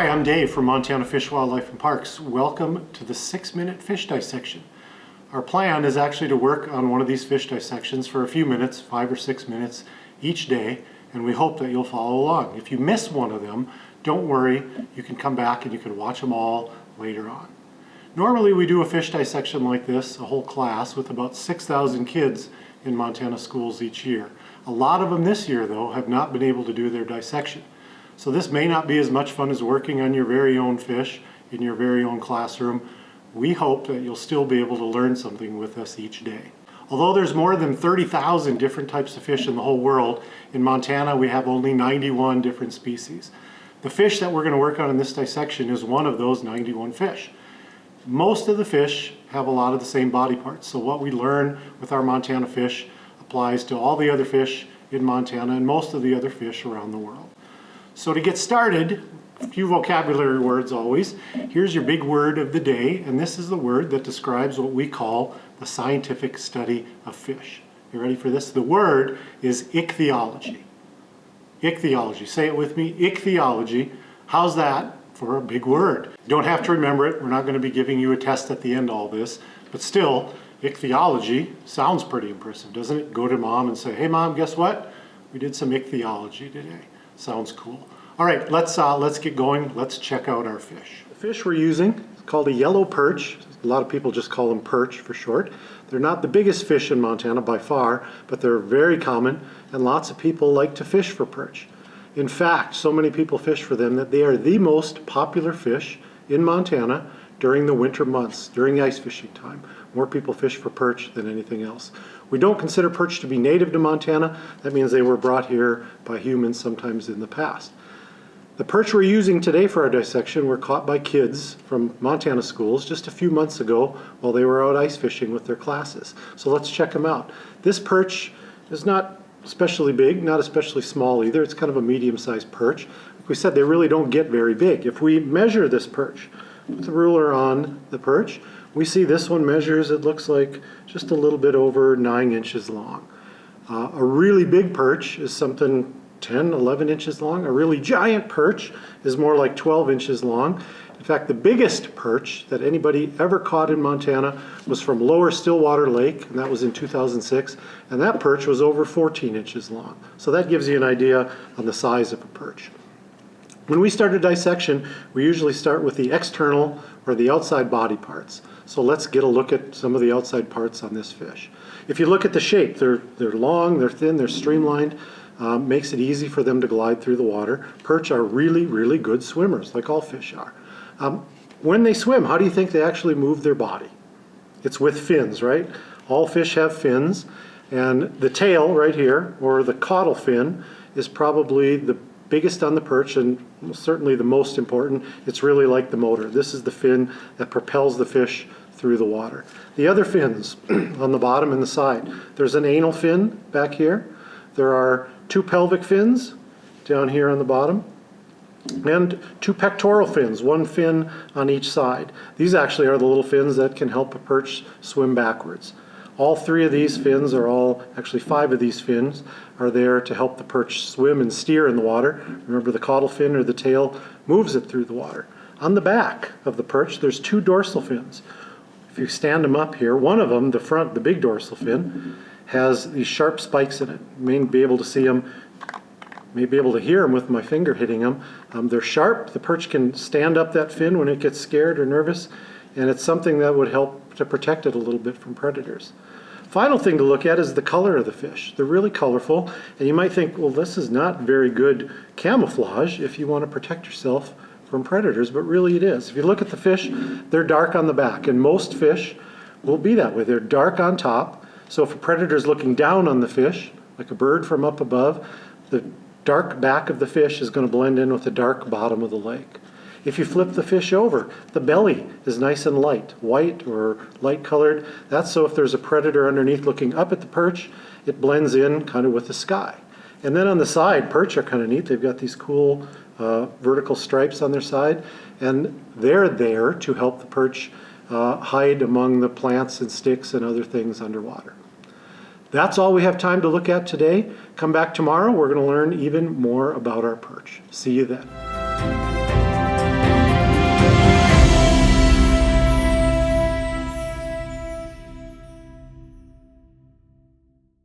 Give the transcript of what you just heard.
Hi, I'm Dave from Montana Fish, Wildlife and Parks. Welcome to the 6-minute fish dissection. Our plan is actually to work on one of these fish dissections for a few minutes, 5 or 6 minutes each day, and we hope that you'll follow along. If you miss one of them, don't worry, you can come back and you can watch them all later on. Normally we do a fish dissection like this, a whole class, with about 6,000 kids in Montana schools each year. A lot of them this year, though, have not been able to do their dissection. So this may not be as much fun as working on your very own fish in your very own classroom. We hope that you'll still be able to learn something with us each day. Although there's more than 30,000 different types of fish in the whole world, in Montana we have only 91 different species. The fish that we're going to work on in this dissection is one of those 91 fish. Most of the fish have a lot of the same body parts, so what we learn with our Montana fish applies to all the other fish in Montana and most of the other fish around the world. So to get started, a few vocabulary words always. Here's your big word of the day, and this is the word that describes what we call the scientific study of fish. You ready for this? The word is ichthyology. Ichthyology. Say it with me, ichthyology. How's that for a big word? You don't have to remember it. We're not going to be giving you a test at the end of all this, but still, ichthyology sounds pretty impressive, doesn't it? Go to mom and say, hey mom, guess what? We did some ichthyology today. Sounds cool. All right, let's get going. Let's check out our fish. The fish we're using is called a yellow perch. A lot of people just call them perch for short. They're not the biggest fish in Montana by far, but they're very common, and lots of people like to fish for perch. In fact, so many people fish for them that they are the most popular fish in Montana during the winter months, during the ice fishing time. More people fish for perch than anything else. We don't consider perch to be native to Montana. That means they were brought here by humans sometimes in the past. The perch we're using today for our dissection were caught by kids from Montana schools just a few months ago while they were out ice fishing with their classes. So let's check them out. This perch is not especially big, not especially small either. It's kind of a medium-sized perch. Like we said, they really don't get very big. If we measure this perch, put the ruler on the perch, we see this one measures, it looks like just a little bit over 9 inches long. A really big perch is something 10, 11 inches long. A really giant perch is more like 12 inches long. In fact, the biggest perch that anybody ever caught in Montana was from Lower Stillwater Lake, and that was in 2006, and that perch was over 14 inches long. So that gives you an idea on the size of a perch. When we start a dissection, we usually start with the external or the outside body parts. So let's get a look at some of the outside parts on this fish. If you look at the shape, they're long, they're thin, they're streamlined, makes it easy for them to glide through the water. Perch are really, really good swimmers, like all fish are. When they swim, how do you think they actually move their body? It's with fins, right? All fish have fins, and the tail right here, or the caudal fin, is probably the biggest on the perch and certainly the most important. It's really like the motor. This is the fin that propels the fish through the water. The other fins on the bottom and the side, there's an anal fin back here. There are 2 pelvic fins down here on the bottom, and 2 pectoral fins, 1 fin on each side. These actually are the little fins that can help a perch swim backwards. All 3 of these fins actually 5 of these fins are there to help the perch swim and steer in the water. Remember, the caudal fin or the tail moves it through the water. On the back of the perch, there's 2 dorsal fins. If you stand them up here, one of them, the front, the big dorsal fin, has these sharp spikes in it. You may be able to see them, may be able to hear them with my finger hitting them. They're sharp. The perch can stand up that fin when it gets scared or nervous, and it's something that would help to protect it a little bit from predators. Final thing to look at is the color of the fish. They're really colorful, and you might think, well, this is not very good camouflage if you want to protect yourself from predators, but really it is. If you look at the fish, they're dark on the back, and most fish will be that way. They're dark on top, so if a predator is looking down on the fish, like a bird from up above, the dark back of the fish is going to blend in with the dark bottom of the lake. If you flip the fish over, the belly is nice and light, white or light colored. That's so if there's a predator underneath looking up at the perch, it blends in kind of with the sky. And then on the side, perch are kind of neat. They've got these cool vertical stripes on their side, and they're there to help the perch hide among the plants and sticks and other things underwater. That's all we have time to look at today. Come back tomorrow. We're going to learn even more about our perch. See you then.